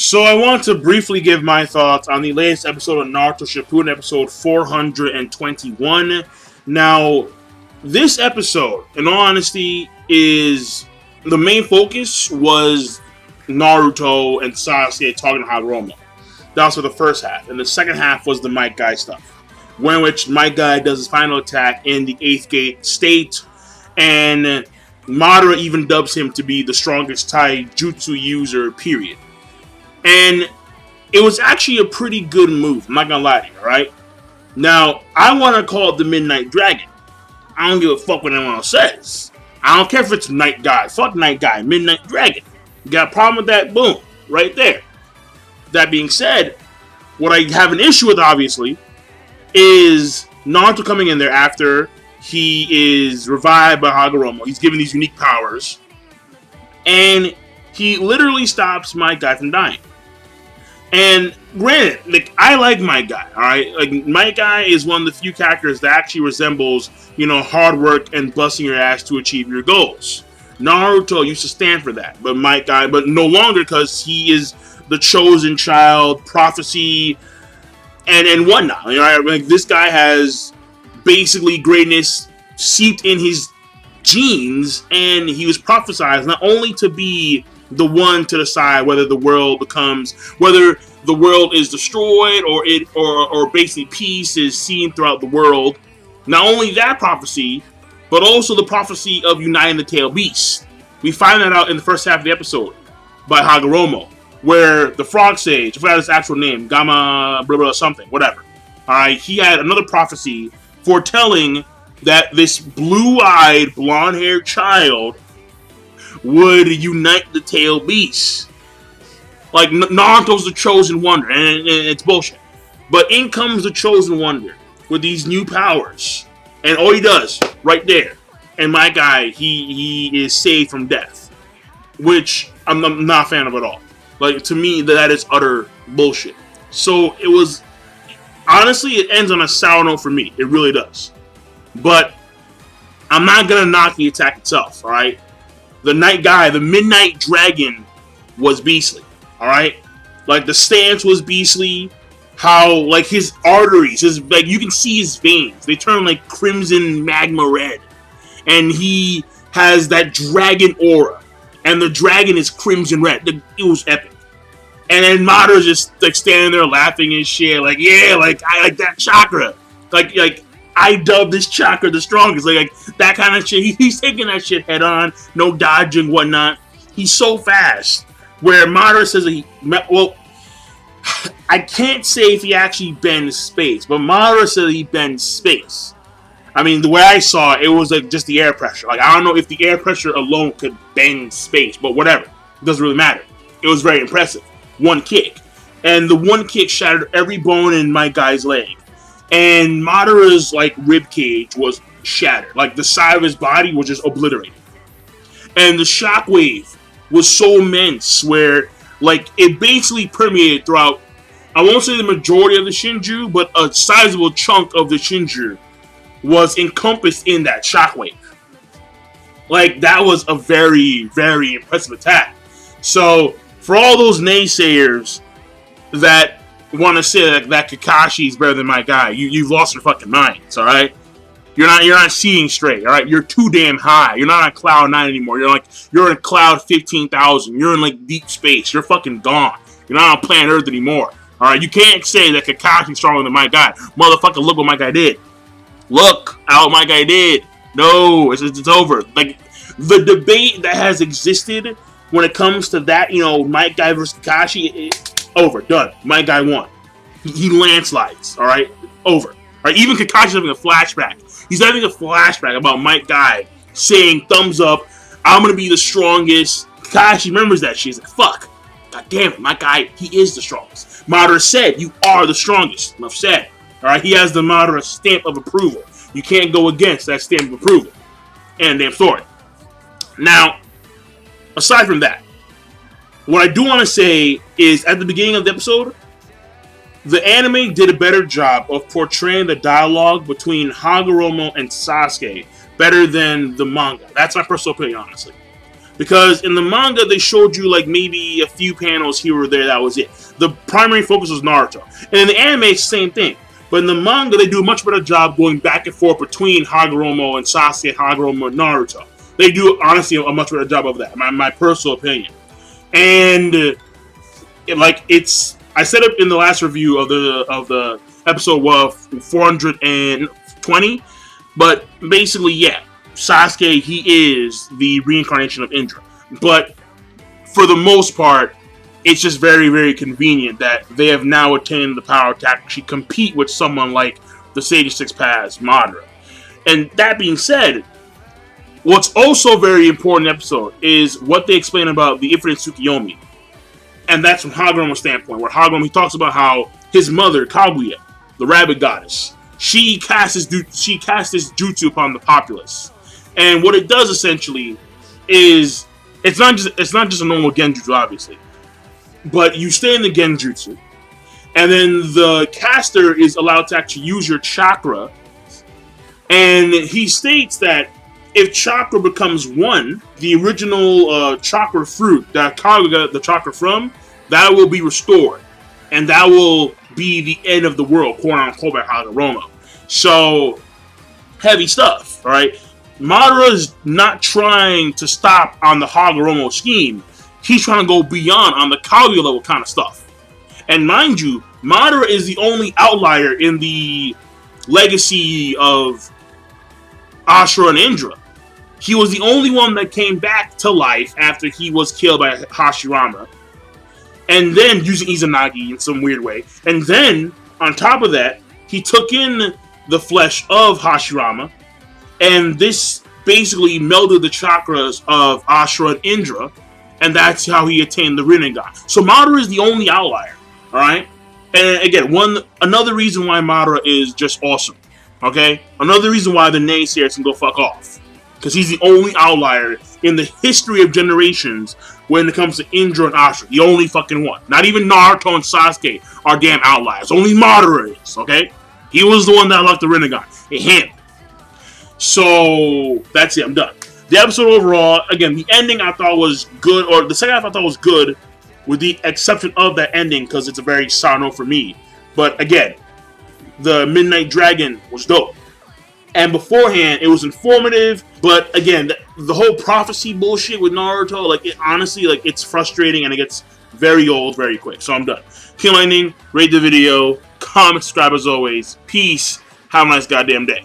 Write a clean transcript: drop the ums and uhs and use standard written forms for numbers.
So I want to briefly give my thoughts on the latest episode of Naruto Shippuuden, episode 421. Now, this episode, in all honesty, is the main focus was Naruto and Sasuke talking to Hagoromo. That was for the first half, and the second half was the Might Guy stuff, when which Might Guy does his final attack in the 8th Gate state, and Madara even dubs him to be the strongest Taijutsu user, period. And it was actually a pretty good move, I'm not gonna lie to you, alright? Now, I want to call it the Midnight Dragon. I don't give a fuck what anyone else says. I don't care if it's Night Guy. Fuck Night Guy, Midnight Dragon. You got a problem with that? Boom. Right there. That being said, what I have an issue with, obviously, is Naruto coming in there after he is revived by Hagoromo. He's given these unique powers. And he literally stops Might Guy from dying. And granted, like, I like Might Guy, alright? Like, Might Guy is one of the few characters that actually resembles, hard work and busting your ass to achieve your goals. Naruto used to stand for that, but no longer, because he is the chosen child, prophecy, and whatnot. Like, this guy has basically greatness seeped in his genes, and he was prophesied not only to be the one to decide whether the world is destroyed or basically peace is seen throughout the world. Not only that prophecy, but also the prophecy of uniting the tail beasts. We find that out in the first half of the episode by Hagoromo, where the Frog Sage, I forgot his actual name, Gamma blah blah something, whatever. Alright, he had another prophecy foretelling that this blue-eyed, blonde-haired child would unite the tail beasts. Like, Naruto's the chosen wonder, and it's bullshit. But in comes the chosen wonder with these new powers, and all he does, right there, and my guy, he is saved from death, which I'm not a fan of at all. Like, to me, that is utter bullshit. So it was, honestly, it ends on a sour note for me. It really does. But I'm not gonna knock the attack itself, alright? The Night Guy, the Midnight Dragon, was beastly, alright? Like, the stance was beastly. How, like, his arteries, you can see his veins. They turn, like, crimson magma red. And he has that dragon aura. And the dragon is crimson red. It was epic. And then Madara's just, like, standing there laughing and shit. Like, yeah, like, I like that chakra. Like, I dubbed this chakra the strongest. Like that kind of shit. He's taking that shit head on. No dodging, whatnot. He's so fast. Where Madara says I can't say if he actually bends space. But Madara said he bends space. I mean, the way I saw it, it was like just the air pressure. Like, I don't know if the air pressure alone could bend space. But whatever. It doesn't really matter. It was very impressive. One kick. And the one kick shattered every bone in my guy's leg. And Madara's, like, rib cage was shattered. Like, the side of his body was just obliterated. And the shockwave was so immense where, like, it basically permeated throughout, I won't say the majority of the Shinju, but a sizable chunk of the Shinju was encompassed in that shockwave. Like, that was a very, very impressive attack. So, for all those naysayers that want to say that Kakashi's better than my guy, you've lost your fucking minds, alright? You're not seeing straight, alright? You're too damn high. You're not on cloud 9 anymore. You're in cloud 15,000. You're in, like, deep space. You're fucking gone. You're not on planet Earth anymore. Alright? You can't say that Kakashi's stronger than my guy. Motherfucker, look what my guy did. Look how my guy did. No, it's over. Like, the debate that has existed when it comes to that, my guy versus Kakashi, over, done. My guy won. He landslides, alright? Over. Alright, even Kakashi's having a flashback. He's having a flashback about Might Guy saying, thumbs up, I'm gonna be the strongest. Kakashi remembers that shit. He's like, fuck. God damn it, my guy, he is the strongest. Madara said, you are the strongest. Enough said. Alright, he has the Madara stamp of approval. You can't go against that stamp of approval. And damn story. Now, aside from that, what I do want to say is, at the beginning of the episode, the anime did a better job of portraying the dialogue between Hagoromo and Sasuke better than the manga. That's my personal opinion, honestly. Because in the manga, they showed you like maybe a few panels here or there, that was it. The primary focus was Naruto. And in the anime, it's the same thing. But in the manga, they do a much better job going back and forth between Hagoromo and Sasuke, Hagoromo and Naruto. They do, honestly, a much better job of that, my personal opinion. And, I said it in the last review of the episode of 420, but basically, yeah, Sasuke, he is the reincarnation of Indra. But for the most part, it's just very, very convenient that they have now attained the power to actually compete with someone like the Sage of Six Paths, Madara. And that being said, what's also very important episode is what they explain about the Infinite Tsukiyomi. And that's from Hagoromo's standpoint, where Hagoromo, he talks about how his mother, Kaguya, the rabbit goddess, she casts this jutsu upon the populace. And what it does essentially is, it's not just a normal genjutsu, obviously, but you stay in the genjutsu, and then the caster is allowed to actually use your chakra. And he states that if chakra becomes one, the original chakra fruit that Kaguya got the chakra from, that will be restored, and that will be the end of the world, quote unquote, by Hagoromo. So heavy stuff, all right? Madara's not trying to stop on the Hagoromo scheme. He's trying to go beyond on the Kaguya level kind of stuff. And mind you, Madara is the only outlier in the legacy of Ashura and Indra. He was the only one that came back to life after he was killed by Hashirama. And then using Izanagi in some weird way. And then, on top of that, he took in the flesh of Hashirama. And this basically melded the chakras of Ashura and Indra. And that's how he attained the Rinnegan. So Madara is the only outlier. Alright? And again, another reason why Madara is just awesome. Okay? Another reason why the naysayers can go fuck off. Because he's the only outlier in the history of generations when it comes to Indra and Ashura. The only fucking one. Not even Naruto and Sasuke are damn outliers. Only Madara is, okay? He was the one that left the Rinnegan. Him. So, that's it. I'm done. The episode overall, again, the ending I thought was good, or the second half I thought was good, with the exception of that ending, because it's a very sour note for me. But again, the Midnight Dragon was dope. And beforehand, it was informative, but again, the whole prophecy bullshit with Naruto, honestly, it's frustrating and it gets very old very quick. So I'm done. King Lightning, rate the video, comment, subscribe as always. Peace. Have a nice goddamn day.